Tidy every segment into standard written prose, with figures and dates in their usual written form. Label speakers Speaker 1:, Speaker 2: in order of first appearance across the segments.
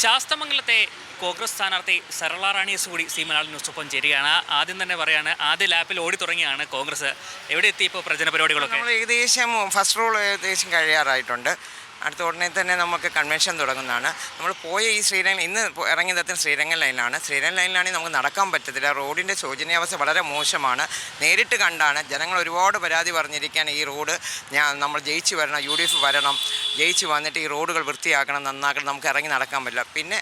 Speaker 1: ശാസ്തമംഗലത്തെ കോൺഗ്രസ് സ്ഥാനാർത്ഥി സരള റാണി കൂടി സി മലയാളം ന്യൂസൊപ്പം ചേരുകയാണ്. ആദ്യം തന്നെ പറയാണ്, ആദ്യ ലാപ്പിൽ ഓടി തുടങ്ങിയാണ് കോൺഗ്രസ്. എവിടെ എത്തി ഇപ്പോൾ പ്രചരണ പരിപാടികളൊക്കെ?
Speaker 2: നമ്മൾ ഏകദേശം ഫസ്റ്റ് റോൾ ഏകദേശം കഴിയാറായിട്ടുണ്ട്. അടുത്ത ഉടനെ തന്നെ നമുക്ക് കൺവെൻഷൻ തുടങ്ങുന്നതാണ്. നമ്മൾ പോയ ഈ ശ്രീരംഗം ഇന്ന് ഇറങ്ങിയതെത്തുന്ന ശ്രീരംഗം ലൈനിലാണ്. ശ്രീരംഗം ലൈനിലാണെങ്കിൽ നമുക്ക് നടക്കാൻ പറ്റത്തില്ല. റോഡിൻ്റെ ശോചനീയാവസ്ഥ വളരെ മോശമാണ്. നേരിട്ട് കണ്ടാണ് ജനങ്ങൾ ഒരുപാട് പരാതി പറഞ്ഞിരിക്കുകയാണ്. ഈ റോഡ് നമ്മൾ ജയിച്ച് വരണം, UDF വരണം, ജയിച്ച് വന്നിട്ട് ഈ റോഡുകൾ വൃത്തിയാക്കണം, നന്നാക്കണം. നമുക്ക് ഇറങ്ങി നടക്കാൻ പറ്റില്ല. പിന്നെ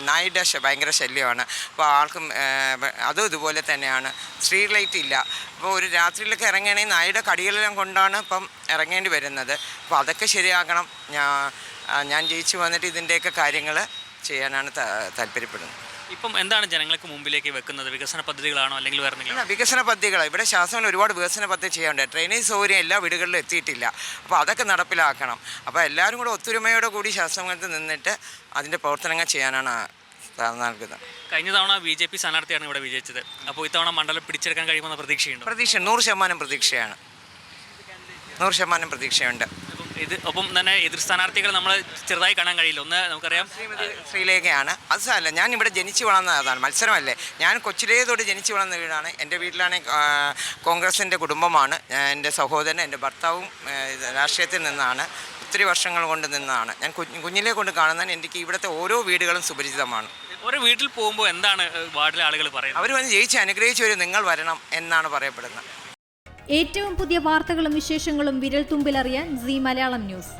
Speaker 2: നായുടെ ഭയങ്കര ശല്യമാണ്. അപ്പോൾ ആൾക്കും അതും ഇതുപോലെ തന്നെയാണ്. സ്ട്രീറ്റ് ലൈറ്റ് ഇല്ല. അപ്പോൾ ഒരു രാത്രിയിലൊക്കെ ഇറങ്ങുകയാണെങ്കിൽ നായുടെ കടികളെല്ലാം കൊണ്ടാണ് ഇപ്പം ഇറങ്ങേണ്ടി വരുന്നത്. അപ്പോൾ അതൊക്കെ ശരിയാക്കണം. ഞാൻ ജയിച്ച് വന്നിട്ട് ഇതിൻ്റെയൊക്കെ കാര്യങ്ങൾ ചെയ്യാനാണ് താല്പര്യപ്പെടുന്നത്.
Speaker 1: ഇപ്പം എന്താണ് ജനങ്ങൾക്ക് മുമ്പിലേക്ക് വെക്കുന്നത്? വികസന പദ്ധതികളാണോ അല്ലെങ്കിൽ വേറെ എന്തെങ്കിലും?
Speaker 2: വികസന പദ്ധതികൾ ഇവിടെ ശാസ്ത്രങ്ങൾ ഒരുപാട് വികസന പദ്ധതി ചെയ്യാനുണ്ട്. ഡ്രെയിനേജ് സൗകര്യം എല്ലാ വീടുകളിലും എത്തിയിട്ടില്ല. അപ്പോൾ അതൊക്കെ നടപ്പിലാക്കണം. അപ്പോൾ എല്ലാവരും കൂടെ ഒത്തൊരുമയോടെ കൂടി ശാസ്ത്രമംഗലത്ത് നിന്നിട്ട് അതിൻ്റെ പ്രവർത്തനങ്ങൾ ചെയ്യാനാണ് നൽകുന്നത്.
Speaker 1: കഴിഞ്ഞ തവണ BJP സ്ഥാനാർത്ഥിയാണ് ഇവിടെ വിജയിച്ചത്. അപ്പോൾ ഇത്തവണ മണ്ഡലം പിടിച്ചെടുക്കാൻ കഴിയുമെന്ന പ്രതീക്ഷയുണ്ട്?
Speaker 2: 100% പ്രതീക്ഷയാണ്. 100% പ്രതീക്ഷയുണ്ട്.
Speaker 1: ഒപ്പം തന്നെ എതിർ സ്ഥാനാർത്ഥികൾ നമ്മൾ ചെറുതായി കാണാൻ കഴിയില്ല. ഒന്ന് നമുക്കറിയാം,
Speaker 2: ശ്രീലേഖയാണ്. അത് സാരമില്ല, ഞാൻ ഇവിടെ ജനിച്ചു വളർന്നതാണ്. മത്സരമല്ലേ. ഞാൻ കൊച്ചിലേ തൊട്ട് ജനിച്ചു വളർന്ന വീടാണ്. എൻ്റെ വീട്ടിലാണെങ്കിൽ കോൺഗ്രസിൻ്റെ കുടുംബമാണ്. എൻ്റെ സഹോദരൻ, എൻ്റെ ഭർത്താവും രാഷ്ട്രീയത്തിൽ നിന്നാണ്. ഒത്തിരി വർഷങ്ങൾ കൊണ്ട് നിന്നാണ്. ഞാൻ കുഞ്ഞിലേ കൊണ്ട് കാണുന്നതിന് എനിക്ക് ഇവിടുത്തെ ഓരോ വീടുകളും സുപരിചിതമാണ്.
Speaker 1: ഓരോ വീട്ടിൽ പോകുമ്പോൾ എന്താണ് വാർഡിലെ ആളുകൾ പറയുന്നത്?
Speaker 2: അവർ വന്ന് ജയിച്ച് അനുഗ്രഹിച്ചു വരും, നിങ്ങൾ വരണം എന്നാണ് പറയപ്പെടുന്നത്.
Speaker 3: ഏറ്റവും പുതിയ വാർത്തകളും വിശേഷങ്ങളും വിരൽ തുമ്പിലറിയാൻ സി മലയാളം ന്യൂസ്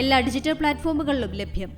Speaker 3: എല്ലാ ഡിജിറ്റൽ പ്ലാറ്റ്ഫോമുകളിലും ലഭ്യം.